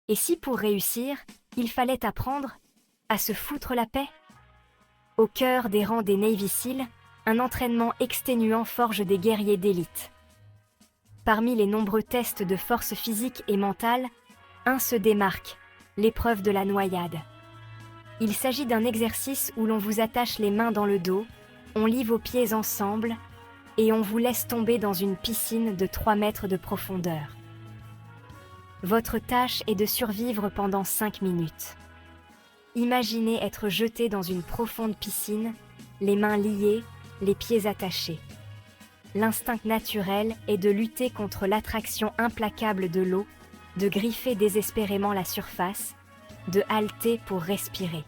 Et si pour réussir, il fallait apprendre à se foutre la paix? Au cœur des rangs des Navy Seals, un entraînement exténuant forge des guerriers d'élite. Parmi les nombreux tests de force physique et mentale, un se démarque, l'épreuve de la noyade. Il s'agit d'un exercice où l'on vous attache les mains dans le dos, on lie vos pieds ensemble et on vous laisse tomber dans une piscine de 3 mètres de profondeur. Votre tâche est de survivre pendant 5 minutes. Imaginez être jeté dans une profonde piscine, les mains liées, les pieds attachés. L'instinct naturel est de lutter contre l'attraction implacable de l'eau, de griffer désespérément la surface, de halter pour respirer.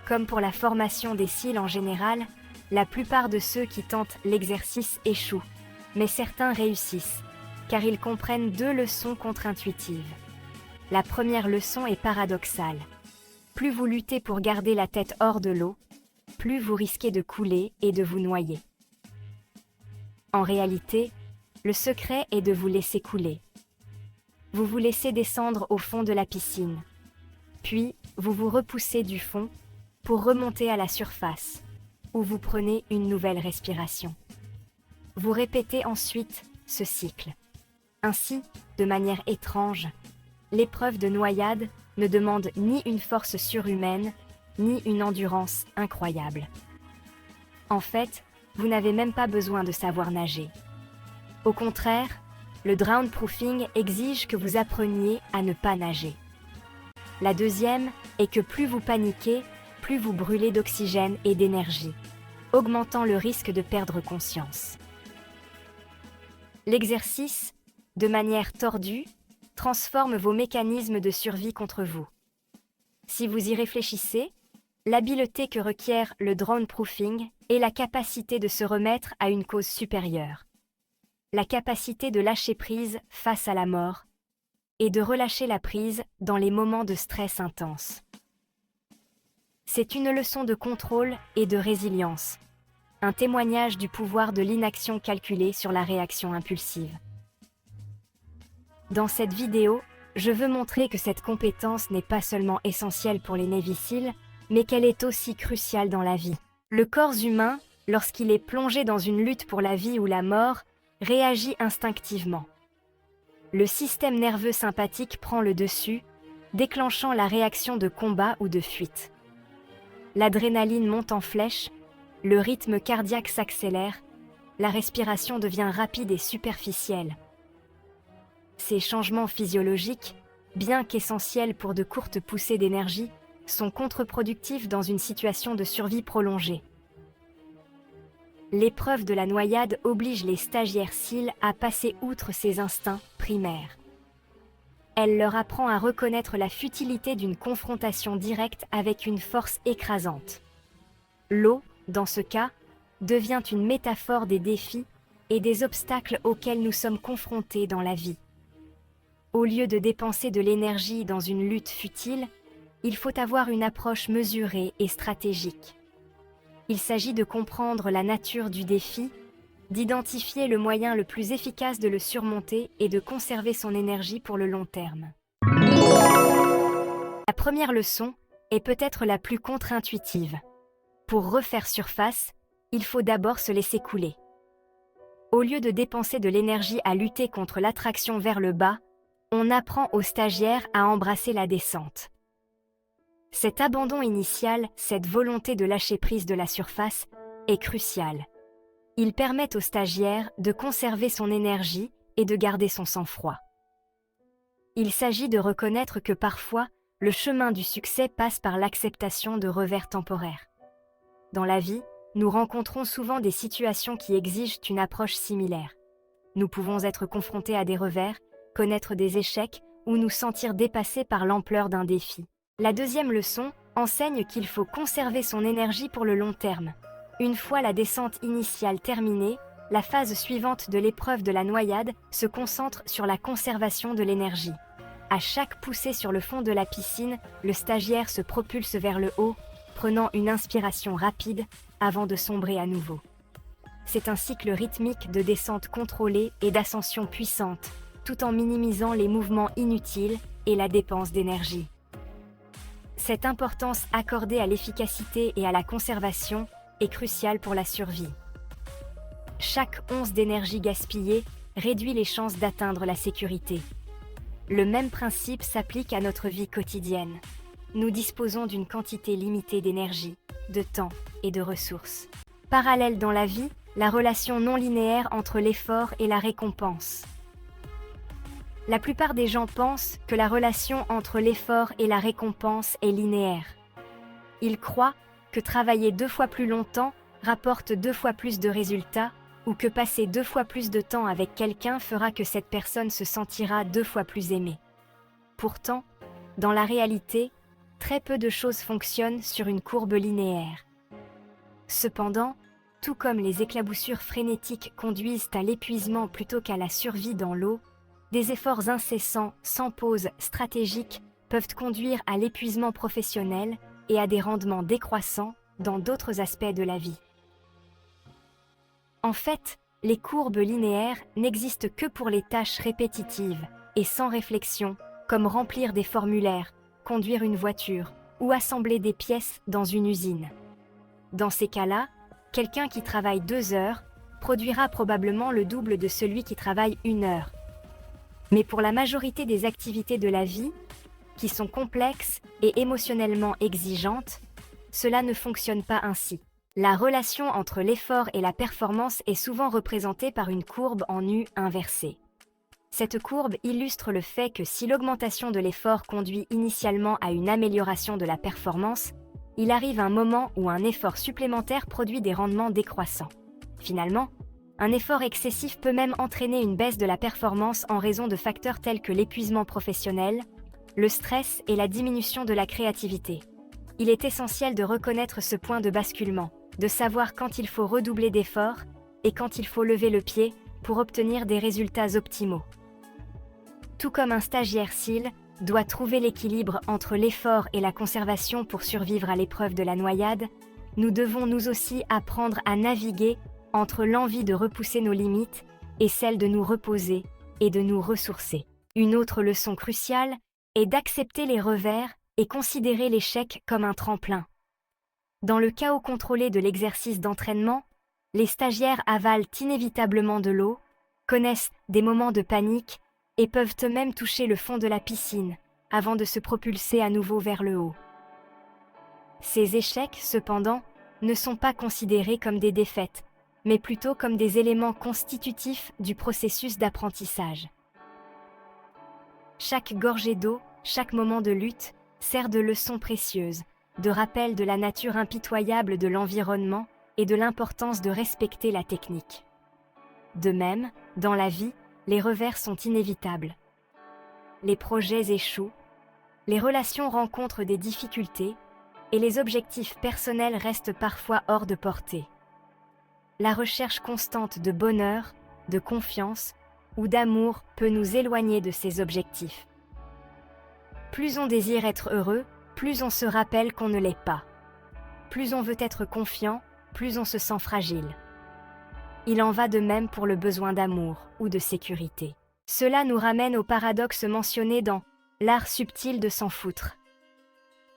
Comme pour la formation des cils en général, la plupart de ceux qui tentent l'exercice échouent, mais certains réussissent, car ils comprennent 2 leçons contre-intuitives. La première leçon est paradoxale. Plus vous luttez pour garder la tête hors de l'eau, plus vous risquez de couler et de vous noyer. En réalité, le secret est de vous laisser couler. Vous vous laissez descendre au fond de la piscine. Puis, vous vous repoussez du fond pour remonter à la surface, où vous prenez une nouvelle respiration. Vous répétez ensuite ce cycle. Ainsi, de manière étrange, l'épreuve de noyade ne demande ni une force surhumaine, ni une endurance incroyable. En fait, vous n'avez même pas besoin de savoir nager. Au contraire, le drown-proofing exige que vous appreniez à ne pas nager. La deuxième est que plus vous paniquez, plus vous brûlez d'oxygène et d'énergie, augmentant le risque de perdre conscience. L'exercice, de manière tordue, transforme vos mécanismes de survie contre vous. Si vous y réfléchissez, l'habileté que requiert le drown-proofing est la capacité de se remettre à une cause supérieure. La capacité de lâcher prise face à la mort et de relâcher la prise dans les moments de stress intense. C'est une leçon de contrôle et de résilience, un témoignage du pouvoir de l'inaction calculée sur la réaction impulsive. Dans cette vidéo, je veux montrer que cette compétence n'est pas seulement essentielle pour les Navy Seals, mais qu'elle est aussi cruciale dans la vie. Le corps humain, lorsqu'il est plongé dans une lutte pour la vie ou la mort, réagit instinctivement. Le système nerveux sympathique prend le dessus, déclenchant la réaction de combat ou de fuite. L'adrénaline monte en flèche, le rythme cardiaque s'accélère, la respiration devient rapide et superficielle. Ces changements physiologiques, bien qu'essentiels pour de courtes poussées d'énergie, sont contre-productifs dans une situation de survie prolongée. L'épreuve de la noyade oblige les stagiaires SEAL à passer outre ces instincts primaires. Elle leur apprend à reconnaître la futilité d'une confrontation directe avec une force écrasante. L'eau, dans ce cas, devient une métaphore des défis et des obstacles auxquels nous sommes confrontés dans la vie. Au lieu de dépenser de l'énergie dans une lutte futile, il faut avoir une approche mesurée et stratégique. Il s'agit de comprendre la nature du défi, d'identifier le moyen le plus efficace de le surmonter et de conserver son énergie pour le long terme. La première leçon est peut-être la plus contre-intuitive. Pour refaire surface, il faut d'abord se laisser couler. Au lieu de dépenser de l'énergie à lutter contre l'attraction vers le bas, on apprend aux stagiaires à embrasser la descente. Cet abandon initial, cette volonté de lâcher prise de la surface, est crucial. Il permet aux stagiaires de conserver son énergie et de garder son sang-froid. Il s'agit de reconnaître que parfois, le chemin du succès passe par l'acceptation de revers temporaires. Dans la vie, nous rencontrons souvent des situations qui exigent une approche similaire. Nous pouvons être confrontés à des revers, connaître des échecs ou nous sentir dépassés par l'ampleur d'un défi. La deuxième leçon enseigne qu'il faut conserver son énergie pour le long terme. Une fois la descente initiale terminée, la phase suivante de l'épreuve de la noyade se concentre sur la conservation de l'énergie. À chaque poussée sur le fond de la piscine, le stagiaire se propulse vers le haut, prenant une inspiration rapide avant de sombrer à nouveau. C'est un cycle rythmique de descente contrôlée et d'ascension puissante, tout en minimisant les mouvements inutiles et la dépense d'énergie. Cette importance accordée à l'efficacité et à la conservation est cruciale pour la survie. Chaque once d'énergie gaspillée réduit les chances d'atteindre la sécurité. Le même principe s'applique à notre vie quotidienne. Nous disposons d'une quantité limitée d'énergie, de temps et de ressources. Parallèle dans la vie, la relation non linéaire entre l'effort et la récompense. La plupart des gens pensent que la relation entre l'effort et la récompense est linéaire. Ils croient que travailler 2 fois plus longtemps rapporte 2 fois plus de résultats, ou que passer 2 fois plus de temps avec quelqu'un fera que cette personne se sentira 2 fois plus aimée. Pourtant, dans la réalité, très peu de choses fonctionnent sur une courbe linéaire. Cependant, tout comme les éclaboussures frénétiques conduisent à l'épuisement plutôt qu'à la survie dans l'eau, des efforts incessants, sans pause stratégique, peuvent conduire à l'épuisement professionnel et à des rendements décroissants dans d'autres aspects de la vie. En fait, les courbes linéaires n'existent que pour les tâches répétitives et sans réflexion, comme remplir des formulaires, conduire une voiture ou assembler des pièces dans une usine. Dans ces cas-là, quelqu'un qui travaille 2 heures produira probablement le double de celui qui travaille 1 heure. Mais pour la majorité des activités de la vie, qui sont complexes et émotionnellement exigeantes, cela ne fonctionne pas ainsi. La relation entre l'effort et la performance est souvent représentée par une courbe en U inversée. Cette courbe illustre le fait que si l'augmentation de l'effort conduit initialement à une amélioration de la performance, il arrive un moment où un effort supplémentaire produit des rendements décroissants. Finalement, un effort excessif peut même entraîner une baisse de la performance en raison de facteurs tels que l'épuisement professionnel, le stress et la diminution de la créativité. Il est essentiel de reconnaître ce point de basculement, de savoir quand il faut redoubler d'efforts et quand il faut lever le pied pour obtenir des résultats optimaux. Tout comme un stagiaire SEAL doit trouver l'équilibre entre l'effort et la conservation pour survivre à l'épreuve de la noyade, nous devons nous aussi apprendre à naviguer entre l'envie de repousser nos limites et celle de nous reposer et de nous ressourcer. Une autre leçon cruciale est d'accepter les revers et considérer l'échec comme un tremplin. Dans le chaos contrôlé de l'exercice d'entraînement, les stagiaires avalent inévitablement de l'eau, connaissent des moments de panique et peuvent eux-mêmes toucher le fond de la piscine avant de se propulser à nouveau vers le haut. Ces échecs, cependant, ne sont pas considérés comme des défaites, mais plutôt comme des éléments constitutifs du processus d'apprentissage. Chaque gorgée d'eau, chaque moment de lutte, sert de leçon précieuse, de rappel de la nature impitoyable de l'environnement et de l'importance de respecter la technique. De même, dans la vie, les revers sont inévitables. Les projets échouent, les relations rencontrent des difficultés, et les objectifs personnels restent parfois hors de portée. La recherche constante de bonheur, de confiance ou d'amour peut nous éloigner de ces objectifs. Plus on désire être heureux, plus on se rappelle qu'on ne l'est pas. Plus on veut être confiant, plus on se sent fragile. Il en va de même pour le besoin d'amour ou de sécurité. Cela nous ramène au paradoxe mentionné dans « L'art subtil de s'en foutre ».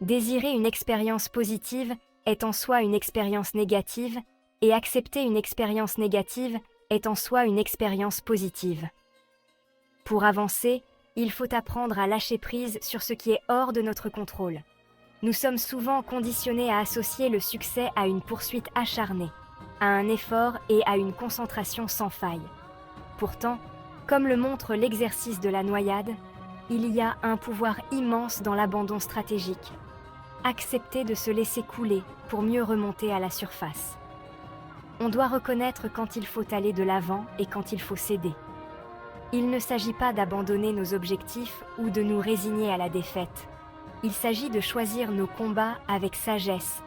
Désirer une expérience positive est en soi une expérience négative, et accepter une expérience négative est en soi une expérience positive. Pour avancer, il faut apprendre à lâcher prise sur ce qui est hors de notre contrôle. Nous sommes souvent conditionnés à associer le succès à une poursuite acharnée, à un effort et à une concentration sans faille. Pourtant, comme le montre l'exercice de la noyade, il y a un pouvoir immense dans l'abandon stratégique. Accepter de se laisser couler pour mieux remonter à la surface. On doit reconnaître quand il faut aller de l'avant et quand il faut céder. Il ne s'agit pas d'abandonner nos objectifs ou de nous résigner à la défaite. Il s'agit de choisir nos combats avec sagesse,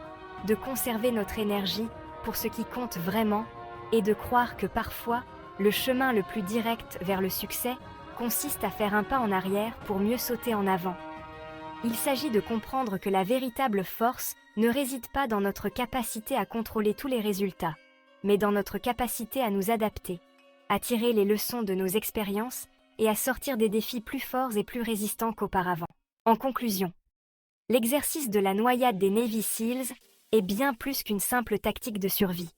de conserver notre énergie pour ce qui compte vraiment et de croire que parfois, le chemin le plus direct vers le succès consiste à faire un pas en arrière pour mieux sauter en avant. Il s'agit de comprendre que la véritable force ne réside pas dans notre capacité à contrôler tous les résultats, mais dans notre capacité à nous adapter, à tirer les leçons de nos expériences et à sortir des défis plus forts et plus résistants qu'auparavant. En conclusion, l'exercice de la noyade des Navy SEALs est bien plus qu'une simple tactique de survie.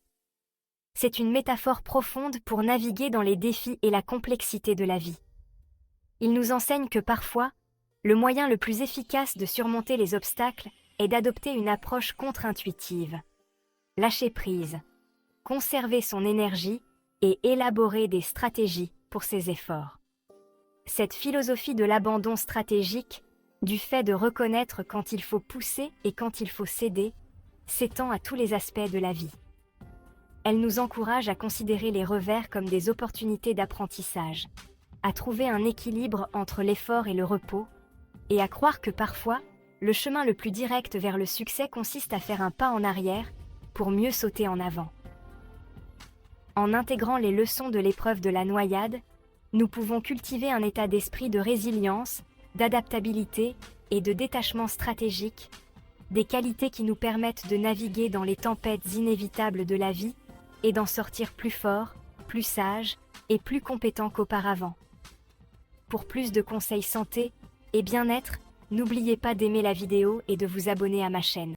C'est une métaphore profonde pour naviguer dans les défis et la complexité de la vie. Il nous enseigne que parfois, le moyen le plus efficace de surmonter les obstacles est d'adopter une approche contre-intuitive. Lâcher prise, conserver son énergie et élaborer des stratégies pour ses efforts. Cette philosophie de l'abandon stratégique, du fait de reconnaître quand il faut pousser et quand il faut céder, s'étend à tous les aspects de la vie. Elle nous encourage à considérer les revers comme des opportunités d'apprentissage, à trouver un équilibre entre l'effort et le repos, et à croire que parfois, le chemin le plus direct vers le succès consiste à faire un pas en arrière pour mieux sauter en avant. En intégrant les leçons de l'épreuve de la noyade, nous pouvons cultiver un état d'esprit de résilience, d'adaptabilité et de détachement stratégique, des qualités qui nous permettent de naviguer dans les tempêtes inévitables de la vie et d'en sortir plus forts, plus sages et plus compétents qu'auparavant. Pour plus de conseils santé et bien-être, n'oubliez pas d'aimer la vidéo et de vous abonner à ma chaîne.